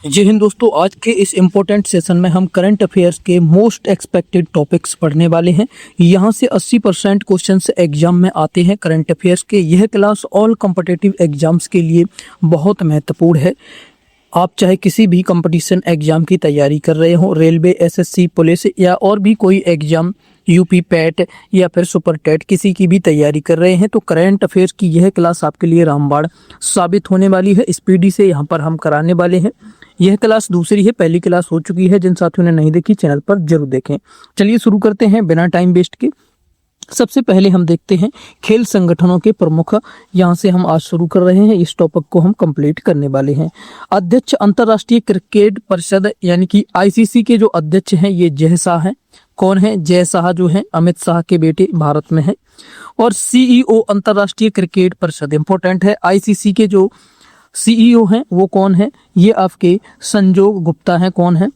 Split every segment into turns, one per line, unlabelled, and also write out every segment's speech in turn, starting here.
जी हिंद दोस्तों, आज के इस इम्पोर्टेंट सेशन में हम करंट अफेयर्स के मोस्ट एक्सपेक्टेड टॉपिक्स पढ़ने वाले हैं। यहाँ से 80% क्वेश्चंस एग्जाम में आते हैं करंट अफेयर्स के। यह क्लास ऑल कॉम्पिटिटिव एग्जाम्स के लिए बहुत महत्वपूर्ण है। आप चाहे किसी भी कंपटीशन एग्जाम की तैयारी कर रहे हो, रेलवे, एसएससी, पुलिस या और भी कोई एग्जाम, यूपी पैट या फिर सुपर टेट, किसी की भी तैयारी कर रहे हैं तो करंट अफेयर्स की यह क्लास आपके लिए रामबाण साबित होने वाली है। स्पीडी से यहाँ पर हम कराने वाले हैं। यह क्लास दूसरी है, पहली क्लास हो चुकी है। जिन साथियों ने नहीं देखी चैनल पर जरूर देखें। चलिए शुरू करते हैं बिना टाइम वेस्ट के। सबसे पहले हम देखते हैं खेल संगठनों के प्रमुख। यहाँ से हम आज शुरू कर रहे हैं, इस टॉपिक को हम कंप्लीट करने वाले हैं। अध्यक्ष अंतर्राष्ट्रीय क्रिकेट परिषद यानी कि आईसीसी के जो अध्यक्ष हैं ये जय शाह हैं। कौन है? जय शाह जो है अमित शाह के बेटे, भारत में है। और सीईओ अंतर्राष्ट्रीय क्रिकेट परिषद, इंपॉर्टेंट है, आईसीसी के जो सीईओ हैं वो कौन है? ये आपके संजोग गुप्ता हैं। कौन है?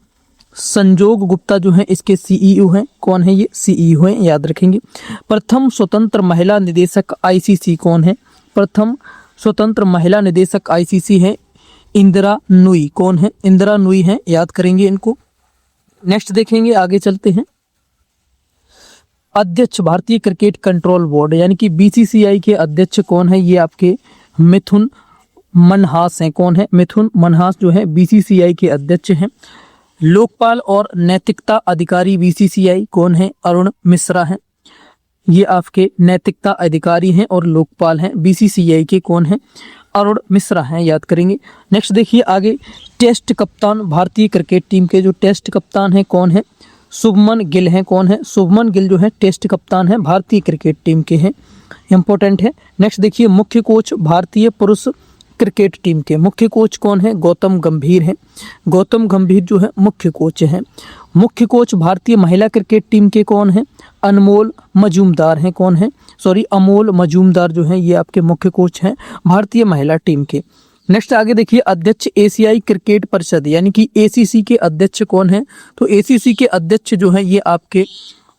संजोग गुप्ता जो है इसके सीईओ हैं। कौन है ये? सीईओ हैं, याद रखेंगे। प्रथम स्वतंत्र महिला निदेशक आईसीसी कौन है? प्रथम स्वतंत्र महिला निदेशक आईसीसी है इंदिरा नूई। कौन है? इंदिरा नूई है, याद करेंगे इनको। नेक्स्ट देखेंगे, आगे चलते हैं। अध्यक्ष भारतीय क्रिकेट कंट्रोल बोर्ड यानी कि बीसीसीआई के अध्यक्ष कौन है? ये आपके मिथुन मनहास हैं। कौन है? मिथुन मनहास जो है बीसीसीआई के अध्यक्ष हैं। लोकपाल और नैतिकता अधिकारी बीसीसीआई कौन है? अरुण मिश्रा हैं। ये आपके नैतिकता अधिकारी हैं और लोकपाल हैं बीसीसीआई के। कौन है? अरुण मिश्रा हैं, याद करेंगे। नेक्स्ट देखिए आगे, टेस्ट कप्तान भारतीय क्रिकेट टीम के जो टेस्ट कप्तान हैं कौन है? शुभमन गिल हैं। कौन है? शुभमन गिल जो है टेस्ट कप्तान है भारतीय क्रिकेट टीम के हैं, इंपॉर्टेंट है। नेक्स्ट देखिए, मुख्य कोच भारतीय पुरुष क्रिकेट टीम के मुख्य कोच कौन है? गौतम गंभीर हैं। गौतम गंभीर जो है मुख्य कोच हैं। मुख्य कोच भारतीय महिला क्रिकेट टीम के कौन है? अनमोल मजूमदार हैं। कौन है? अमोल मजूमदार जो है ये आपके मुख्य कोच हैं भारतीय महिला टीम के। नेक्स्ट आगे देखिए, अध्यक्ष एशियाई क्रिकेट परिषद यानी कि एसीसी के अध्यक्ष कौन है? तो एसीसी के अध्यक्ष जो है ये आपके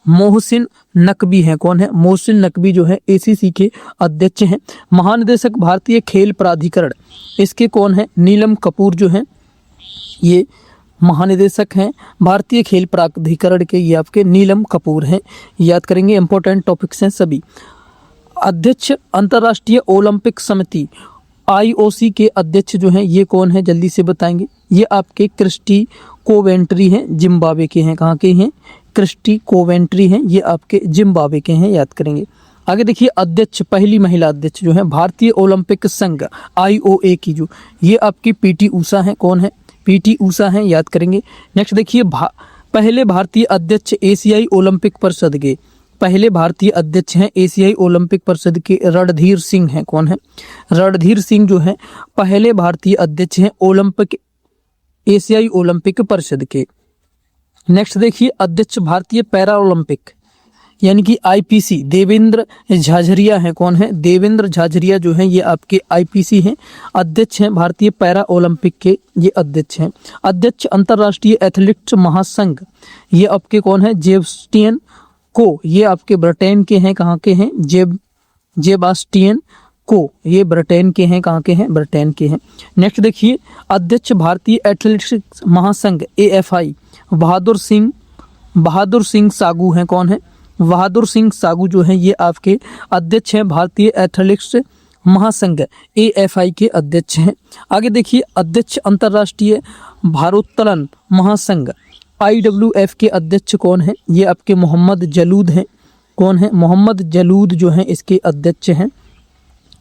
मोहसिन नकवी हैं। कौन है? मोहसिन नकवी जो है एसीसी के अध्यक्ष हैं। महानिदेशक भारतीय खेल प्राधिकरण, इसके कौन है? नीलम कपूर जो है ये महानिदेशक हैं भारतीय खेल प्राधिकरण के, ये आपके नीलम कपूर हैं, याद करेंगे। इंपॉर्टेंट टॉपिक्स हैं सभी। अध्यक्ष अंतर्राष्ट्रीय ओलंपिक समिति आईओसी के अध्यक्ष जो हैं ये कौन है? जल्दी से बताएंगे। ये आपके क्रिस्टी कोवेंट्री हैं, जिम्बाब्वे के हैं। कहाँ के हैं? क्रिस्टी कोवेंट्री हैं, ये आपके जिम्बाब्वे के हैं, याद करेंगे। आगे देखिए, अध्यक्ष, पहली महिला अध्यक्ष जो है भारतीय ओलंपिक संघ आईओए की जो, ये आपकी पीटी उषा हैं। कौन है? पीटी उषा हैं, याद करेंगे। नेक्स्ट देखिए, पहले भारतीय अध्यक्ष एशियाई ओलंपिक परिषद के, पहले भारतीय अध्यक्ष हैं एशियाई ओलंपिक परिषद के रणधीर सिंह हैं। कौन है? रणधीर सिंह जो है पहले भारतीय अध्यक्ष हैं ओलंपिक, एशियाई ओलंपिक परिषद के। नेक्स्ट देखिए, अध्यक्ष भारतीय पैरा ओलंपिक यानी कि आईपीसी देवेंद्र झाझरिया हैं। कौन है? देवेंद्र झाझरिया जो हैं ये आपके आईपीसी हैं, अध्यक्ष हैं भारतीय पैरा ओलंपिक के, ये अध्यक्ष हैं। अध्यक्ष अंतर्राष्ट्रीय एथलेटिक्स महासंघ, ये आपके कौन है? जेबस्टियन को, ये आपके ब्रिटेन के हैं। कहाँ के हैं? जेबास्टियन को, ये ब्रिटेन के हैं। कहाँ के हैं? ब्रिटेन के हैं। नेक्स्ट देखिए, अध्यक्ष भारतीय एथलेटिक्स महासंघ एएफआई बहादुर सिंह सागू हैं। कौन है? बहादुर सिंह सागू जो हैं ये आपके अध्यक्ष हैं भारतीय एथलेटिक्स महासंघ एएफआई के अध्यक्ष हैं। आगे देखिए, अध्यक्ष अंतर्राष्ट्रीय भारोत्तोलन महासंघ आईडब्ल्यूएफ के अध्यक्ष कौन है? ये आपके मोहम्मद जलूद हैं। कौन है? मोहम्मद जलूद जो हैं इसके अध्यक्ष हैं।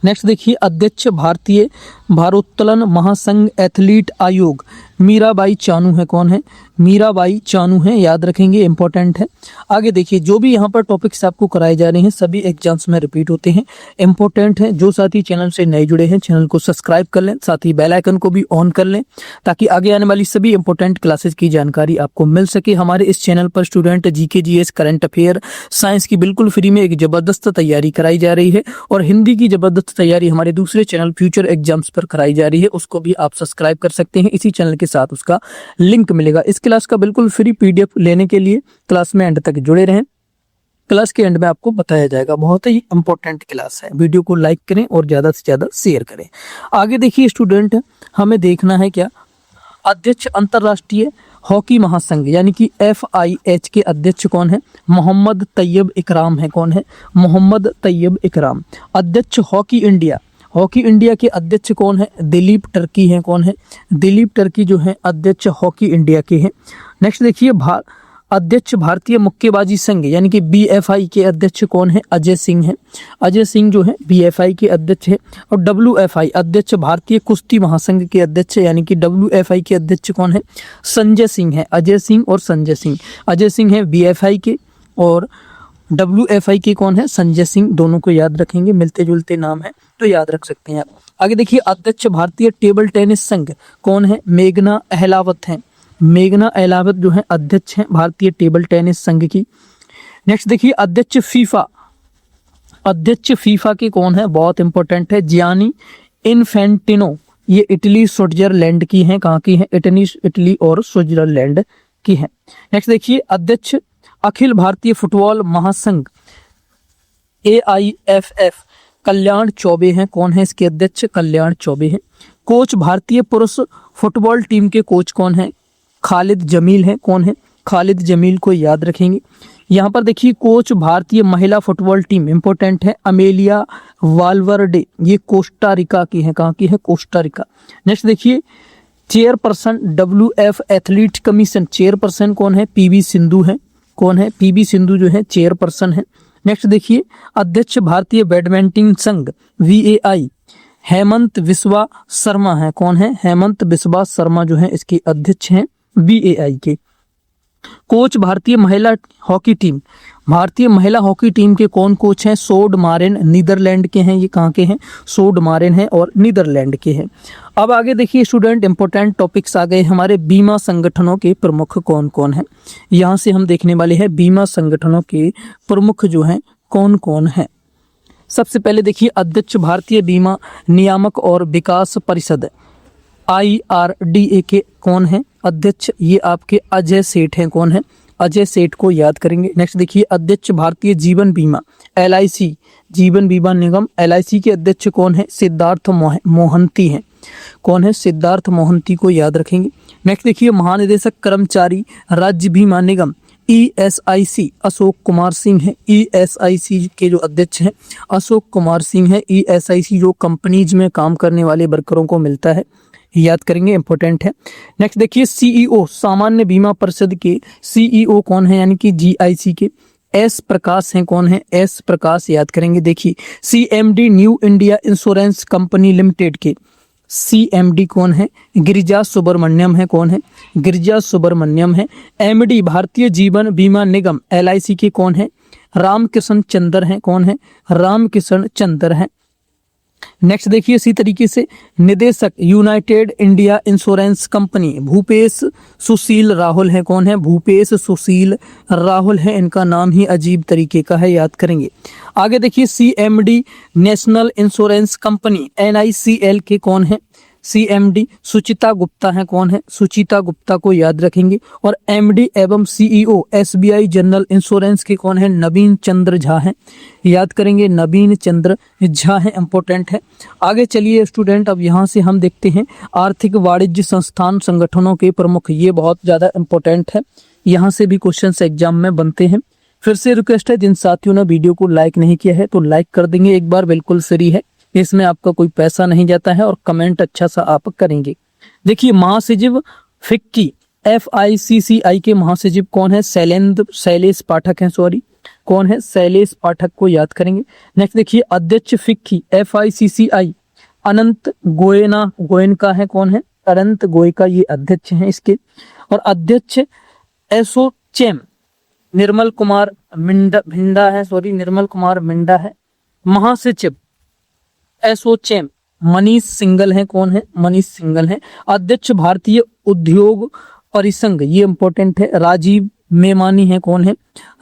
नेक्स्ट देखिए, अध्यक्ष भारतीय भारोत्तोलन महासंघ एथलीट आयोग मीराबाई चानू है। कौन है? मीराबाई चानू है, याद रखेंगे, इंपॉर्टेंट है। आगे देखिए, जो भी यहाँ पर टॉपिक्स आपको कराए जा रहे हैं सभी एग्जाम्स में रिपीट होते हैं, इंपॉर्टेंट है। जो साथी चैनल से नए जुड़े हैं चैनल को सब्सक्राइब कर लें, साथ ही बेल आइकन को भी ऑन कर लें ताकि आगे आने वाली सभी इंपॉर्टेंट क्लासेस की जानकारी आपको मिल सके। हमारे इस चैनल पर student GK, GS, current affair, science की बिल्कुल फ्री में एक जबरदस्त तैयारी कराई जा रही है और हिंदी की जबरदस्त तैयारी हमारे दूसरे चैनल फ्यूचर एग्जाम्स पर कराई जा रही है, उसको भी आप सब्सक्राइब कर सकते हैं। इसी चैनल के साथ उसका लिंक मिलेगा। इस क्लास का बिल्कुल फ्री पीडीएफ लेने के लिए क्लास में एंड तक जुड़े रहें। क्लास के एंड में आपको बताया जाएगा। बहुत ही इंपॉर्टेंट क्लास है। वीडियो को लाइक करें और ज़्यादा से ज़्यादा शेयर करें। आगे देखिए स्टूडेंट, हमें देखना है क्या, अध्यक्ष अंतर्राष्ट्रीय हॉकी महासंघ यानी कि FIH के अध्यक्ष कौन है? मोहम्मद तैयब इकराम है। कौन है? मोहम्मद तैयब इकराम। अध्यक्ष हॉकी इंडिया, हॉकी इंडिया के अध्यक्ष कौन है? दिलीप टर्की है। कौन है? दिलीप टर्की जो है अध्यक्ष हॉकी इंडिया के हैं। नेक्स्ट देखिए अध्यक्ष भारतीय मुक्केबाजी संघ यानी कि BFI के अध्यक्ष कौन है? अजय सिंह है। अजय सिंह जो है BFI के अध्यक्ष है। और WFI अध्यक्ष भारतीय कुश्ती महासंघ के अध्यक्ष यानी कि WFI के अध्यक्ष कौन है? संजय सिंह है। अजय सिंह और संजय सिंह। अजय सिंह है BFI के और WFI के कौन है? संजय सिंह। दोनों को याद रखेंगे, मिलते जुलते नाम है तो याद रख सकते हैं आप। आगे देखिए अध्यक्ष भारतीय टेबल टेनिस संघ कौन है? मेघना अहलावत है। मेघना अहलावत जो है अध्यक्ष हैं भारतीय टेबल टेनिस संघ की। नेक्स्ट देखिए अध्यक्ष फीफा, अध्यक्ष फीफा के कौन है? बहुत इंपॉर्टेंट है, जियानी इन्फेंटिनो। ये इटली स्विट्जरलैंड की हैं। कहाँ की है? इटली और स्विट्जरलैंड की है। नेक्स्ट देखिए अध्यक्ष अखिल भारतीय फुटबॉल महासंघ AIFF कल्याण चौबे हैं। कौन है इसके अध्यक्ष? कल्याण चौबे हैं। कोच भारतीय पुरुष फुटबॉल टीम के कोच कौन है? खालिद जमील है। कौन है? खालिद जमील को याद रखेंगे। यहाँ पर देखिए कोच भारतीय महिला फुटबॉल टीम इंपॉर्टेंट है, अमेलिया वालवर्डे। ये कोस्टा रिका की है। कहाँ की है? Costa Rica. नेक्स्ट देखिए chairperson WF athlete commission, chairperson कौन है? PV सिंधु है। कौन है? PV सिंधु जो है चेयरपर्सन है। नेक्स्ट देखिए अध्यक्ष भारतीय बैडमिंटन संघ VAI हेमंत बिस्वा शर्मा है। कौन है? हेमंत बिस्वा शर्मा जो है इसके अध्यक्ष हैं VAI के। कोच भारतीय महिला हॉकी टीम, भारतीय महिला हॉकी टीम के कौन कोच हैं? सोड मारेन, नीदरलैंड के हैं। ये कहाँ के हैं? सोड मारेन है और नीदरलैंड के हैं। अब आगे देखिए स्टूडेंट, इंपॉर्टेंट टॉपिक्स आ गए हमारे। बीमा संगठनों के प्रमुख कौन कौन है? यहाँ से हम देखने वाले हैं बीमा संगठनों के प्रमुख जो हैं कौन कौन है। सबसे पहले देखिए अध्यक्ष भारतीय बीमा नियामक और विकास परिषद IRDA के कौन है अध्यक्ष? ये आपके अजय सेठ हैं। कौन है? अजय सेठ को याद करेंगे। नेक्स्ट देखिए अध्यक्ष भारतीय जीवन बीमा LIC जीवन बीमा निगम LIC के अध्यक्ष कौन है? सिद्धार्थ मोहंती हैं। कौन है? सिद्धार्थ मोहंती को याद रखेंगे। नेक्स्ट देखिए महानिदेशक कर्मचारी राज्य बीमा निगम ESIC अशोक कुमार सिंह है। ESIC के जो अध्यक्ष हैं अशोक कुमार सिंह है। ESIC जो कंपनीज में काम करने वाले वर्करों को मिलता है, याद करेंगे, इंपॉर्टेंट है। नेक्स्ट देखिए CEO सामान्य बीमा परिषद के CEO कौन है? यानी कि GIC के S प्रकाश हैं। कौन है? S प्रकाश याद करेंगे। देखिए CMD new India Insurance company limited के CMD कौन है? गिरिजा सुब्रमण्यम है। कौन है? गिरिजा सुब्रमण्यम है। MD भारतीय जीवन बीमा निगम LIC के कौन है? रामकिशन चंद्र हैं। कौन है? रामकिशन चंद्र हैं। नेक्स्ट देखिए इसी तरीके से निदेशक United India Insurance company Bhupesh Sushil Rahul है। कौन है? भूपेश सुशील राहुल है। इनका नाम ही अजीब तरीके का है, याद करेंगे। आगे देखिए CMD national insurance company NICL के कौन है? CMD सुचिता गुप्ता है। कौन है? सुचिता गुप्ता को याद रखेंगे। और MD एवं CEO SBI जनरल इंश्योरेंस के कौन है? नवीन चंद्र झा हैं। याद करेंगे, नवीन चंद्र झा है, इंपॉर्टेंट है। आगे चलिए स्टूडेंट, अब यहाँ से हम देखते हैं आर्थिक वाणिज्य संस्थान संगठनों के प्रमुख। ये बहुत ज़्यादा इंपॉर्टेंट है, यहाँ से भी क्वेश्चन एग्जाम में बनते हैं। फिर से रिक्वेस्ट है, जिन साथियों ने वीडियो को लाइक नहीं किया है तो लाइक कर देंगे एक बार, बिल्कुल फ्री है, इसमें आपका कोई पैसा नहीं जाता है। और कमेंट अच्छा सा आप करेंगे। देखिए महासचिव फिक्की FICCI के महासचिव कौन है? शैलेश पाठक हैं। सॉरी, कौन है? शैलेश पाठक को याद करेंगे। नेक्स्ट देखिए अध्यक्ष फिक्की FICCI अनंत गोयनका है। कौन है? अनंत गोयनका, ये अध्यक्ष हैं इसके। और अध्यक्ष एसोचैम निर्मल कुमार मिंडा है। सॉरी, निर्मल कुमार मिंडा है। महासचिव एसोचैम मनीष सिंगल है। कौन है? मनीष सिंगल है। अध्यक्ष भारतीय उद्योग परिसंघ, ये इंपॉर्टेंट है, राजीव मेमानी है। कौन है?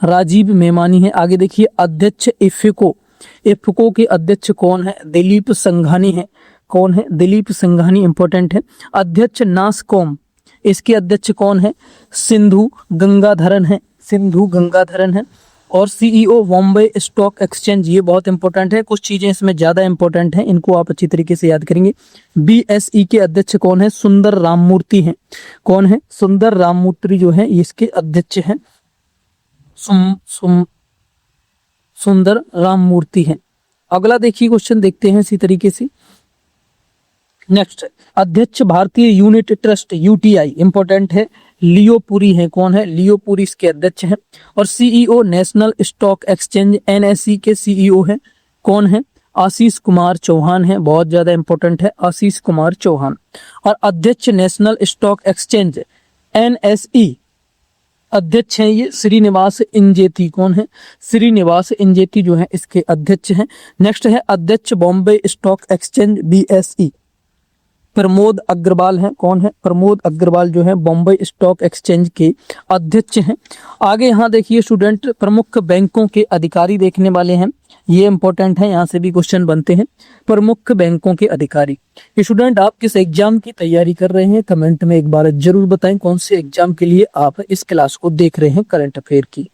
राजीव मेमानी है। आगे देखिए अध्यक्ष इफ्को के अध्यक्ष कौन है? दिलीप संघानी है। कौन है? दिलीप संघानी, इंपॉर्टेंट है। अध्यक्ष नासकॉम, इसके अध्यक्ष कौन है? सिंधु गंगाधरन है। सिंधु गंगाधरन है। और सीईओ बॉम्बे स्टॉक एक्सचेंज, ये बहुत इंपॉर्टेंट है, कुछ चीजें इसमें ज्यादा इंपॉर्टेंट हैं, इनको आप अच्छी तरीके से याद करेंगे। बीएसई के अध्यक्ष कौन है? सुंदर राममूर्ति हैं। कौन है? सुंदर राममूर्ति जो है इसके अध्यक्ष हैं। सुंदर राममूर्ति हैं। अगला देखिए क्वेश्चन देखते हैं इसी तरीके से। नेक्स्ट, अध्यक्ष भारतीय यूनिट ट्रस्ट यूटीआई, इंपॉर्टेंट है, लियो पुरी है। कौन है? लियो पुरी इसके अध्यक्ष हैं। और CEO national stock exchange NSE के सीईओ है। कौन है? आशीष कुमार चौहान है, बहुत ज्यादा इंपॉर्टेंट है, आशीष कुमार चौहान। और अध्यक्ष नेशनल स्टॉक एक्सचेंज एनएसई अध्यक्ष हैं ये श्रीनिवास इंजेती। कौन है? श्रीनिवास इंजेती जो है इसके अध्यक्ष हैं। नेक्स्ट है अध्यक्ष Bombay stock exchange BSE, Pramod Agrawal हैं। कौन है? प्रमोद अग्रवाल जो है बॉम्बे स्टॉक एक्सचेंज के अध्यक्ष हैं। आगे यहाँ देखिए स्टूडेंट, प्रमुख बैंकों के अधिकारी देखने वाले हैं, ये इंपॉर्टेंट है, यहाँ से भी क्वेश्चन बनते हैं। प्रमुख बैंकों के अधिकारी। स्टूडेंट आप किस एग्जाम की तैयारी कर रहे हैं, कमेंट में एक बार जरूर बताएं कौन से एग्जाम के लिए आप इस क्लास को देख रहे हैं। करंट अफेयर की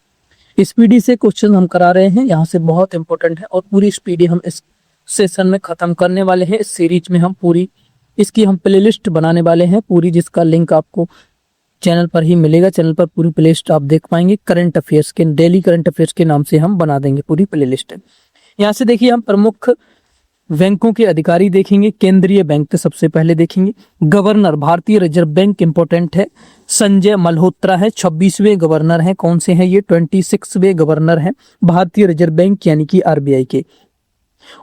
स्पीडी से क्वेश्चन हम करा रहे हैं, यहाँ से बहुत इंपॉर्टेंट है, और पूरी स्पीडी हम इस सेशन में खत्म करने वाले हैं। इस सीरीज में हम पूरी इसकी हम प्लेलिस्ट बनाने वाले हैं पूरी, जिसका लिंक आपको चैनल पर ही मिलेगा। चैनल पर पूरी प्लेलिस्ट आप देख पाएंगे। करंट अफेयर्स के, डेली करंट अफेयर्स के नाम से हम बना देंगे पूरी प्लेलिस्ट। यहाँ से देखिए हम प्रमुख बैंकों के अधिकारी देखेंगे। केंद्रीय बैंक सबसे पहले देखेंगे। गवर्नर भारतीय रिजर्व बैंक, इंपॉर्टेंट है, संजय मल्होत्रा है, 26वें गवर्नर हैं। कौन से हैं ये? 26वें गवर्नर हैं भारतीय रिजर्व बैंक यानी कि आरबीआई के।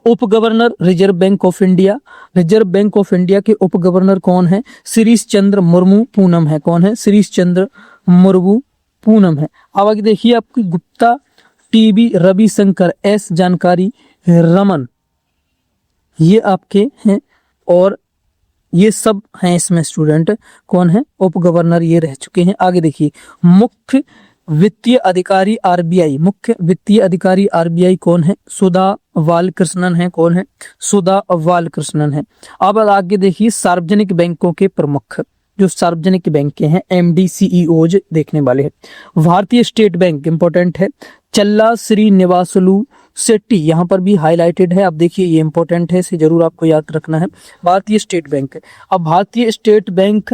उप governor reserve bank of India, reserve bank of India के उप गवर्नर कौन है? शिरीष चंद्र मुर्मू पूनम है। कौन है? शिरीष चंद्र मुर्मू पूनम है। अब आगे देखिए आपकी गुप्ता, टीबी, रविशंकर, एस जानकारी, रमन, ये आपके हैं, और ये सब हैं इसमें स्टूडेंट। कौन है? उप गवर्नर ये रह चुके हैं। आगे देखिए मुख्य वित्तीय अधिकारी आरबीआई, मुख्य वित्तीय अधिकारी आरबीआई कौन है? सुधा बालकृष्णन है। कौन है? सुधा बालकृष्णन है। अब आगे देखिए सार्वजनिक बैंकों के प्रमुख, जो सार्वजनिक बैंक के हैं, एमडी सीईओज देखने वाले हैं। भारतीय स्टेट बैंक, इंपॉर्टेंट है, चल्ला श्रीनिवासलू शेट्टी, यहाँ पर भी हाईलाइटेड है। आप देखिए ये इंपॉर्टेंट है, इसे जरूर आपको याद रखना है। भारतीय स्टेट बैंक। अब भारतीय स्टेट बैंक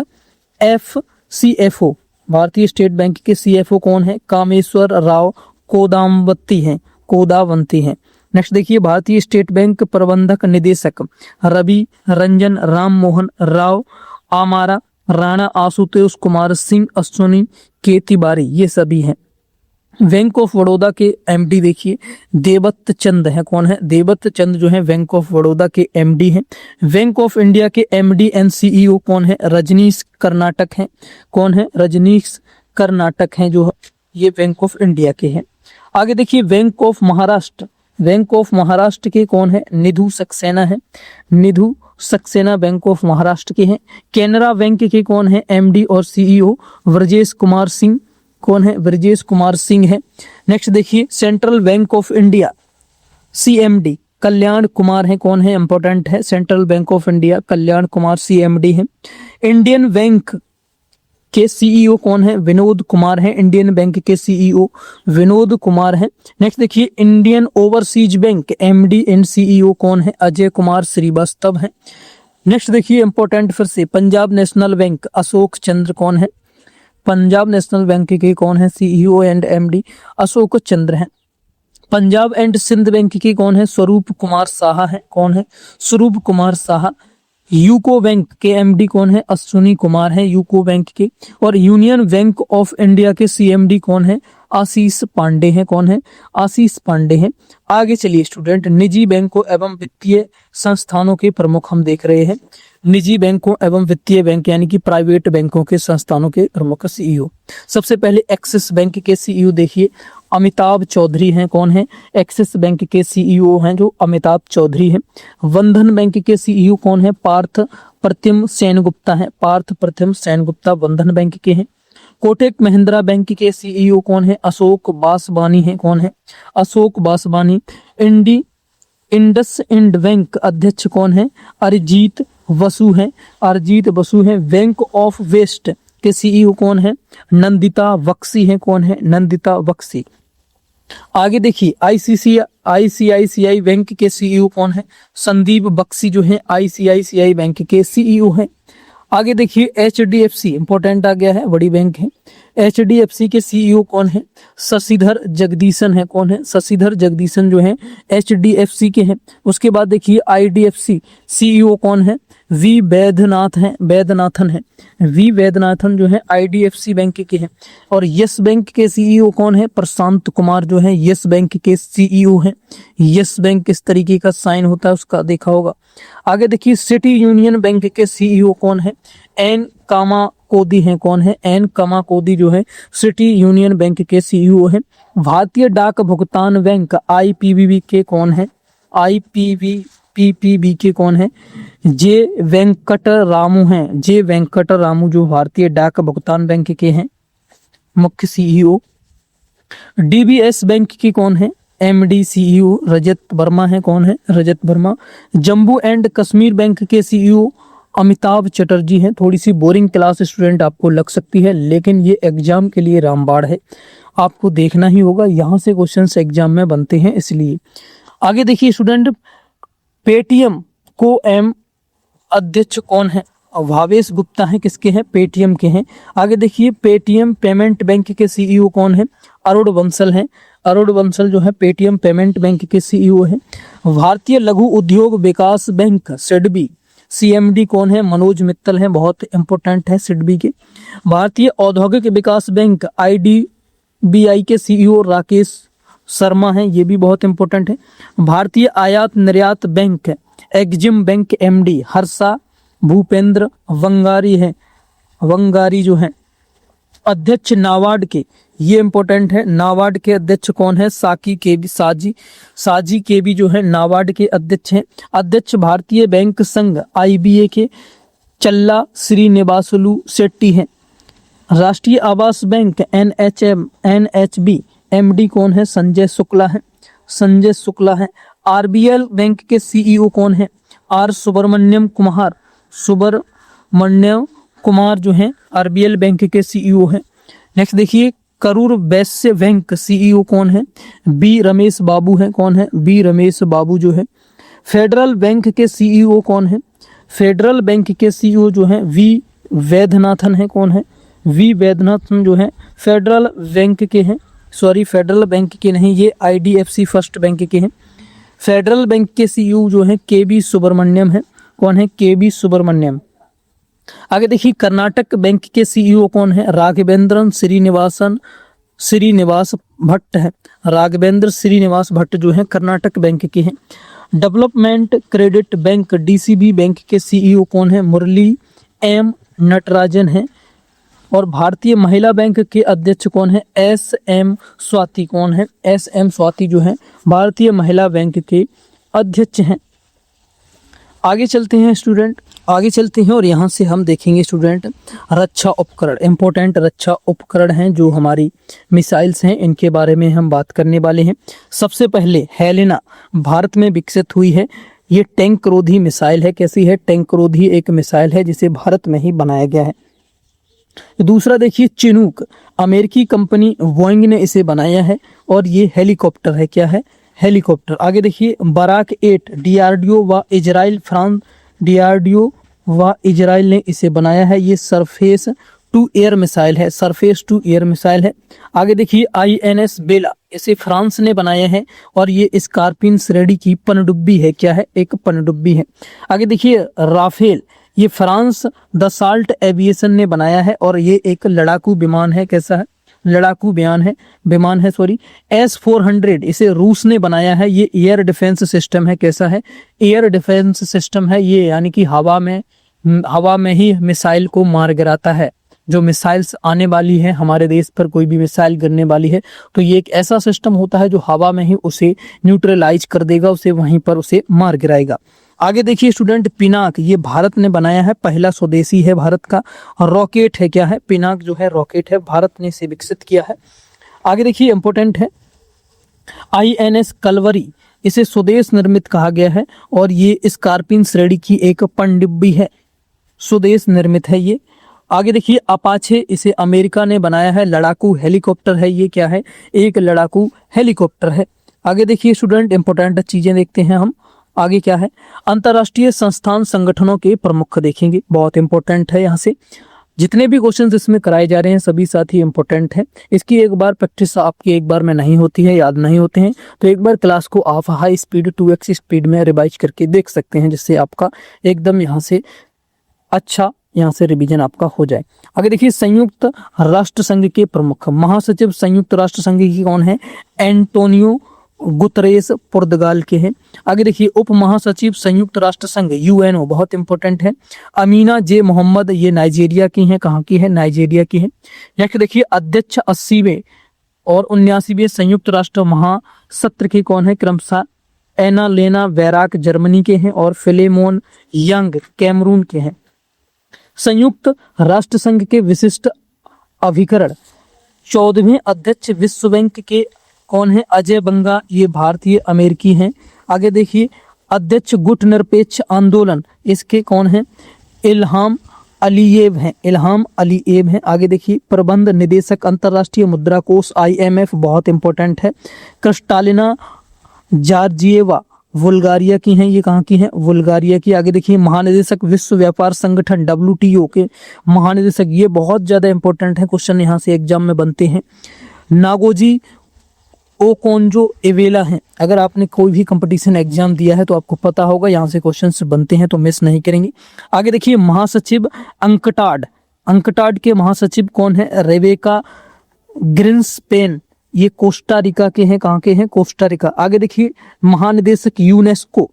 FCFO, भारतीय स्टेट बैंक के CFO कौन है? कामेश्वर राव कोदावंती हैं। नेक्स्ट देखिए भारतीय स्टेट बैंक प्रबंधक निदेशक रवि रंजन राम मोहन राव आमारा, राणा आशुतोष कुमार सिंह, अश्विनी के तिवारी, ये सभी हैं। बैंक ऑफ बड़ौदा के एमडी देखिए देवदत्त चंद है। कौन है? देवदत्त चंद जो है बैंक ऑफ बड़ौदा के एमडी हैं। बैंक ऑफ इंडिया के एमडी एंड सीईओ कौन है? रजनीश कर्नाटक हैं। कौन है? रजनीश कर्नाटक हैं, जो ये बैंक ऑफ इंडिया के हैं। आगे देखिए bank of Maharashtra, bank of Maharashtra के कौन है? निधु सक्सेना है। निधु सक्सेना बैंक ऑफ महाराष्ट्र के हैं। कैनरा बैंक के कौन है? एमडी और सीईओ ब्रजेश कुमार सिंह। कौन है? ब्रजेश कुमार सिंह है। नेक्स्ट देखिए central bank of India CMD कल्याण कुमार है। कौन है? इंपॉर्टेंट है, central bank of India Kalyan Kumar CMD है। इंडियन बैंक के सीईओ कौन है? विनोद कुमार है। इंडियन बैंक के सीईओ विनोद कुमार है। नेक्स्ट देखिए Indian overseas bank MD and CEO कौन है? अजय कुमार श्रीवास्तव है। नेक्स्ट देखिए इंपॉर्टेंट फिर से पंजाब नेशनल बैंक अशोक चंद्र कौन है? पंजाब नेशनल बैंक के कौन है? सीईओ एंड एमडी अशोक चंद्र हैं। पंजाब एंड सिंध बैंक के कौन है? स्वरूप कुमार साहा है। कौन है? स्वरूप कुमार साहा। यूको बैंक के एमडी कौन है? अश्विनी कुमार है यूको बैंक के। और यूनियन बैंक ऑफ इंडिया के CMD कौन है? आशीष पांडे हैं। कौन है? आशीष पांडे हैं। आगे चलिए स्टूडेंट निजी बैंकों एवं वित्तीय संस्थानों के प्रमुख हम देख रहे हैं। निजी बैंकों एवं वित्तीय बैंक यानी कि प्राइवेट बैंकों के संस्थानों के प्रमुख सीईओ। सबसे पहले एक्सिस बैंक के सीईओ देखिए अमिताभ चौधरी हैं। कौन है? एक्सिस बैंक के सीईओ हैं जो अमिताभ चौधरी हैं। बंधन बैंक के सीईओ कौन है? पार्थ प्रतिम सेनगुप्ता हैं। पार्थ प्रतिम सेनगुप्ता बंधन बैंक के हैं। कोटक महिंद्रा बैंक के सीईओ कौन है? अशोक बासवानी हैं। कौन है? अशोक बासवानी। इंडस इंड बैंक अध्यक्ष कौन है? अरिजीत बसु हैं। अरिजीत बसु हैं। बैंक ऑफ वेस्ट के सीईओ कौन है? नंदिता बख्शी हैं। कौन है? नंदिता बख्शी। आगे देखिए आईसीआईसीआई बैंक के सीईओ कौन है? संदीप बख्शी जो है आईसीआईसीआई बैंक के सीईओ हैं। आगे देखिए एचडीएफसी इंपॉर्टेंट आ गया है, बड़ी बैंक है। एचडीएफसी के सीईओ कौन है? शशिधर जगदीशन है। कौन है? शशिधर जगदीशन जो है एचडीएफसी के हैं। उसके बाद देखिए आईडीएफसी सीईओ कौन है? वी वैद्यनाथन है। वी वैद्यनाथन जो है आईडीएफसी बैंक के हैं। और यस बैंक के सीईओ कौन है? प्रशांत कुमार जो है यस बैंक के सीईओ हैं। यस बैंक किस तरीके का साइन होता है उसका देखा होगा। आगे देखिए सिटी यूनियन बैंक के सीईओ कौन है? एन कामा कोदी हैं। कौन है? एन कामा कोदी जो है सिटी यूनियन बैंक के सीईओ हैं। भारतीय डाक भुगतान बैंक आईपीबीबी के कौन है? आईपीबी के कौन है? जे वेंकट रामू हैं। जे वेंकट रामू जो भारतीय डाक भुगतान बैंक के हैं मुख्य सीईओ। डीबीएस बैंक की कौन है? एमडी सीईओ रजत वर्मा है। कौन है? रजत वर्मा। जम्मू एंड कश्मीर बैंक के सीईओ अमिताभ चटर्जी हैं। थोड़ी सी बोरिंग क्लास स्टूडेंट आपको लग सकती है, लेकिन ये एग्जाम के लिए रामबाण है, आपको देखना ही होगा, यहाँ से क्वेश्चंस एग्जाम में बनते हैं इसलिए। आगे देखिए स्टूडेंट, पेटीएम को एम अध्यक्ष कौन है? भावेश गुप्ता है। किसके हैं? पेटीएम के हैं। आगे देखिए पेटीएम पेमेंट बैंक के सीईओ कौन है? अरुण बंसल हैं। अरुण बंसल जो है पेटीएम पेमेंट बैंक के सीईओ हैं। भारतीय लघु उद्योग विकास बैंक सिडबी सीएमडी कौन है? मनोज मित्तल हैं, बहुत इंपॉर्टेंट है सिडबी के। भारतीय औद्योगिक विकास बैंक आईडीबीआई के सीईओ राकेश शर्मा हैं, ये भी बहुत इंपॉर्टेंट है। भारतीय आयात निर्यात bank EXIM bank MD Harsha Bhupendra Wangari है। वंगारी जो है अध्यक्ष नाबार्ड के, ये इंपॉर्टेंट है। नाबार्ड के अध्यक्ष कौन है? साजी के भी जो है नाबार्ड के अध्यक्ष हैं। अध्यक्ष भारतीय बैंक संघ आईबीए के चल्ला श्रीनिवासलू शेट्टी हैं। राष्ट्रीय आवास बैंक एनएचबी एमडी कौन है? संजय शुक्ला है। संजय शुक्ला है। आरबीएल बैंक के सीईओ कौन है? आर सुब्रमण्यम कुमार जो हैं आरबीएल बैंक के सीईओ हैं। नेक्स्ट देखिए करूर वैश्य बैंक सीईओ कौन है? बी रमेश बाबू हैं। कौन है? बी रमेश बाबू जो है। फेडरल बैंक के सीईओ कौन है? फेडरल बैंक के सीईओ जो है वी वैद्यनाथन है। कौन है? वी वैद्यनाथन जो है फेडरल बैंक के हैं। सॉरी, फेडरल बैंक के नहीं, ये आईडीएफसी फर्स्ट बैंक के हैं। फेडरल बैंक के सीईओ जो है के बी सुब्रमण्यम है। कौन है? के बी सुब्रमण्यम। आगे देखिए कर्नाटक बैंक के सीईओ कौन है? राघवेंद्रन श्रीनिवास भट्ट है। राघवेंद्र श्रीनिवास भट्ट जो है कर्नाटक बैंक के हैं। Development credit bank DCB bank के सीईओ कौन है? मुरली एम नटराजन है। और भारतीय महिला बैंक के अध्यक्ष कौन है? S M Swati. कौन है? एस एम स्वाति जो है भारतीय महिला बैंक के अध्यक्ष हैं। आगे चलते हैं स्टूडेंट, आगे चलते हैं और यहाँ से हम देखेंगे स्टूडेंट रक्षा उपकरण, इंपॉर्टेंट रक्षा उपकरण हैं जो हमारी मिसाइल्स हैं, इनके बारे में हम बात करने वाले हैं। सबसे पहले हेलेना भारत में विकसित हुई है। ये टैंक रोधी मिसाइल है। कैसी है? टैंक रोधी एक मिसाइल है जिसे भारत में ही बनाया गया है। दूसरा देखिए चिनूक, अमेरिकी कंपनी बोइंग ने इसे बनाया है और ये हेलीकॉप्टर है। क्या है? हेलीकॉप्टर। आगे देखिए बराक 8 डीआरडीओ व इजराइल फ्रांस डीआरडीओ व इजराइल ने इसे बनाया है। ये सरफेस टू एयर मिसाइल है। सरफेस टू एयर मिसाइल है। आगे देखिए आईएनएस बेला, इसे फ्रांस ने बनाया है और ये स्कॉर्पियन श्रेणी की पनडुब्बी है। क्या है? एक पनडुब्बी है। आगे देखिए राफेल, ये फ्रांस दसाल्ट एविएशन ने बनाया है और ये एक लड़ाकू विमान है। कैसा है? लड़ाकू विमान है सॉरी। S-400 इसे रूस ने बनाया है। ये एयर डिफेंस सिस्टम है। कैसा है? एयर डिफेंस सिस्टम है ये, यानी कि हवा में ही मिसाइल को मार गिराता है। जो मिसाइल्स आने वाली है हमारे देश पर, कोई भी मिसाइल गिरने वाली है तो ये एक ऐसा सिस्टम होता है जो हवा में ही उसे न्यूट्रलाइज कर देगा, उसे वहीं पर उसे मार गिराएगा। आगे देखिए स्टूडेंट पिनाक, ये भारत ने बनाया है, पहला स्वदेशी है भारत का। रॉकेट है। क्या है? पिनाक जो है रॉकेट है, भारत ने इसे विकसित किया है। आगे देखिए इंपॉर्टेंट है आईएनएस कलवरी, इसे स्वदेश निर्मित कहा गया है और ये स्कॉर्पियन श्रेणी की एक पनडुब्बी है, स्वदेश निर्मित है ये। आगे देखिए अपाचे, इसे अमेरिका ने बनाया है, लड़ाकू हेलीकॉप्टर है, ये क्या है, एक लड़ाकू हेलीकॉप्टर है। आगे देखिए स्टूडेंट इंपॉर्टेंट चीजें देखते हैं हम, आगे क्या है, अंतरराष्ट्रीय संस्थान संगठनों के प्रमुख देखेंगे, बहुत इंपॉर्टेंट है। यहाँ से जितने भी क्वेश्चंस इसमें कराए जा रहे हैं सभी साथी इंपॉर्टेंट है। इसकी एक बार प्रैक्टिस आपकी एक बार में नहीं होती है, याद नहीं होते हैं, तो एक बार क्लास को आप हाई स्पीड 2x स्पीड में रिवाइज करके देख सकते हैं, जिससे आपका एकदम यहाँ से अच्छा यहाँ से रिवीजन आपका हो जाए। आगे देखिए संयुक्त राष्ट्र संघ के प्रमुख महासचिव संयुक्त राष्ट्र संघ की कौन है, एंटोनियो गुतरेस पुर्तगाल के हैं। आगे देखिए उप महासचिव संयुक्त राष्ट्र संघ यूएनओ, बहुत इंपॉर्टेंट है, अमीना जे मोहम्मद, ये नाइजीरिया की हैं, कहाँ की है, नाइजीरिया की है। नेक्स्ट देखिए अध्यक्ष 80वें और 79वें संयुक्त राष्ट्र महासत्र के कौन है, क्रमशः एना लेना वैराक जर्मनी के हैं और फिलेमोन यंग कैमरून के हैं। संयुक्त राष्ट्र संघ के विशिष्ट अभिकरण 14वें अध्यक्ष विश्व बैंक के कौन है, अजय बंगा, ये भारतीय अमेरिकी हैं। आगे देखिए अध्यक्ष गुट निरपेक्ष आंदोलन, इसके कौन है, इल्हाम अलीयेव हैं, इल्हाम अलीयेव हैं। आगे देखिए प्रबंध निदेशक अंतर्राष्ट्रीय मुद्रा कोष IMF, बहुत इंपॉर्टेंट है, क्रिस्टालिना जॉर्जिएवा बुल्गारिया की हैं, ये कहाँ की हैं, बुल्गारिया की। आगे देखिए महानिदेशक विश्व व्यापार संगठन WTO के महानिदेशक, ये बहुत ज्यादा इंपॉर्टेंट है, क्वेश्चन यहाँ से एग्जाम में बनते हैं, नागोजी ओकोंजो इवेला हैं। अगर आपने कोई भी कंपटीशन एग्जाम दिया है तो आपको पता होगा, यहाँ से क्वेश्चंस बनते हैं, तो मिस नहीं करेंगे। आगे देखिए महासचिव अंकटाड, अंकटाड के महासचिव कौन है, रेबेका ग्रिन्सपेन, ये कोस्टा रिका के हैं, कहाँ के हैं, कोस्टा रिका। आगे देखिए महानिदेशक यूनेस्को,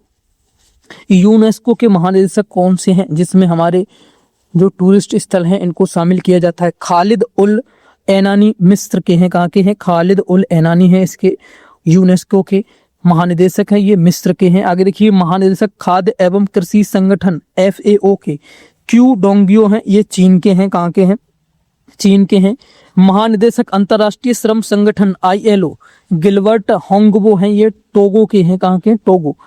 यूनेस्को के महानिदेशक कौन से हैं, जिसमें हमारे जो टूरिस्ट स्थल हैं इनको शामिल किया जाता है, खालिद उल एनानी मिस्र के हैं, कहाँ के हैं, खालिद उल एनानी है इसके यूनेस्को के महानिदेशक हैं, ये मिस्र के हैं। आगे देखिए महानिदेशक खाद्य एवं कृषि संगठन FAO के क्यू डोंगियो हैं, ये चीन के हैं, कहाँ के हैं, चीन के हैं। महानिदेशक अंतर्राष्ट्रीय श्रम संगठन ILO गिलबर्ट होंगबो हैं, ये टोगो के हैं, कहाँ के हैं, टोगो।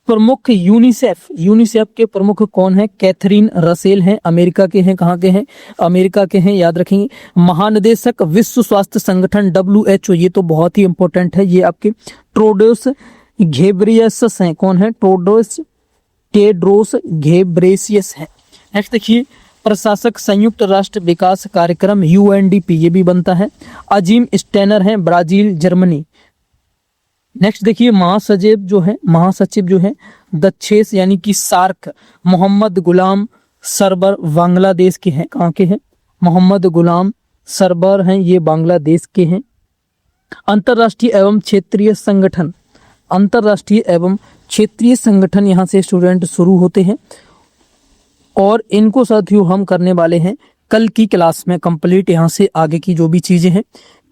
प्रमुख यूनिसेफ, यूनिसेफ के प्रमुख कौन है, कैथरीन रसेल हैं, अमेरिका के हैं, कहाँ के हैं, अमेरिका के हैं, याद रखेंगे। महानिदेशक विश्व स्वास्थ्य संगठन WHO, ये तो बहुत ही इंपॉर्टेंट है, ये आपके ट्रोडोस घेब्रेयसस हैं, कौन है, टेड्रोस घेब्रेयसस हैं। नेक्स्ट देखिए प्रशासक संयुक्त राष्ट्र विकास कार्यक्रम UNDP, ये भी बनता है, अजीम स्टेनर हैं, ब्राजील जर्मनी। नेक्स्ट देखिए महासचिव जो है दक्षेस यानी कि सार्क, मोहम्मद गुलाम सरबर बांग्लादेश के हैं, कहाँ के हैं, मोहम्मद गुलाम सरबर हैं, ये बांग्लादेश के हैं। अंतर्राष्ट्रीय एवं क्षेत्रीय संगठन, अंतर्राष्ट्रीय एवं क्षेत्रीय संगठन यहाँ से स्टूडेंट शुरू होते हैं और इनको साथियों हम करने वाले हैं कल की क्लास में कंप्लीट। यहाँ से आगे की जो भी चीजें हैं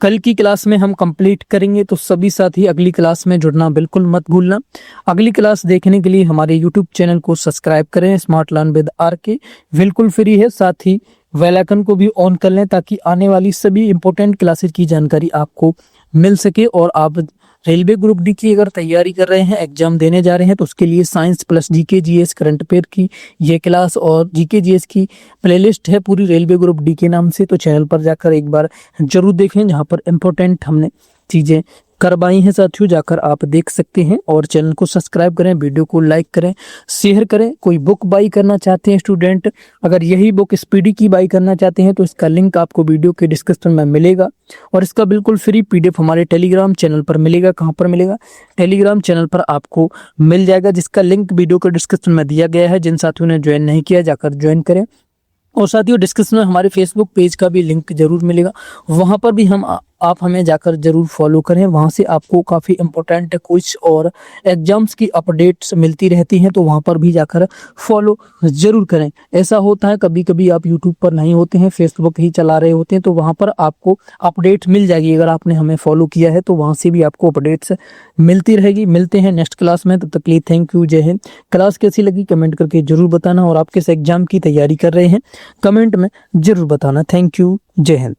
कल की क्लास में हम कंप्लीट करेंगे, तो सभी साथी अगली क्लास में जुड़ना बिल्कुल मत भूलना। अगली क्लास देखने के लिए हमारे YouTube चैनल को सब्सक्राइब करें, स्मार्ट लर्न विद RK बिल्कुल फ्री है, साथ ही बेल आइकन को भी ऑन कर लें ताकि आने वाली सभी इंपॉर्टेंट क्लासेस की जानकारी आपको मिल सके। और आप रेलवे ग्रुप डी की अगर तैयारी कर रहे हैं, एग्जाम देने जा रहे हैं, तो उसके लिए science plus GK GS current affair की ये क्लास और GK GS की प्लेलिस्ट है पूरी रेलवे ग्रुप डी के नाम से, तो चैनल पर जाकर एक बार जरूर देखें, जहां पर इंपॉर्टेंट हमने चीजें करवाई हैं साथियों, जाकर आप देख सकते हैं। और चैनल को सब्सक्राइब करें, वीडियो को लाइक करें, शेयर करें। कोई बुक बाई करना चाहते हैं स्टूडेंट, अगर यही बुक स्पीडी की बाई करना चाहते हैं तो इसका लिंक आपको वीडियो के डिस्क्रिप्शन में मिलेगा और इसका बिल्कुल फ्री PDF हमारे टेलीग्राम चैनल पर मिलेगा। कहाँ पर मिलेगा, टेलीग्राम चैनल पर आपको मिल जाएगा, जिसका लिंक वीडियो के डिस्क्रिप्शन में दिया गया है। जिन साथियों ने ज्वाइन नहीं किया जाकर ज्वाइन करें। और साथियों डिस्क्रिप्शन में हमारे फेसबुक पेज का भी लिंक जरूर मिलेगा, वहां पर भी आप हमें जाकर जरूर फॉलो करें। वहां से आपको काफ़ी इंपॉर्टेंट क्विज और एग्जाम्स की अपडेट्स मिलती रहती हैं, तो वहां पर भी जाकर फॉलो जरूर करें। ऐसा होता है कभी कभी आप यूट्यूब पर नहीं होते हैं, फेसबुक ही चला रहे होते हैं, तो वहां पर आपको अपडेट मिल जाएगी। अगर आपने हमें फॉलो किया है तो वहां से भी आपको अपडेट्स मिलती रहेगी। मिलते हैं नेक्स्ट क्लास में, तब तक के लिए थैंक यू, जय हिंद। क्लास कैसी लगी कमेंट करके जरूर बताना, और आप किस एग्जाम की तैयारी कर रहे हैं कमेंट में जरूर बताना। थैंक यू, जय हिंद।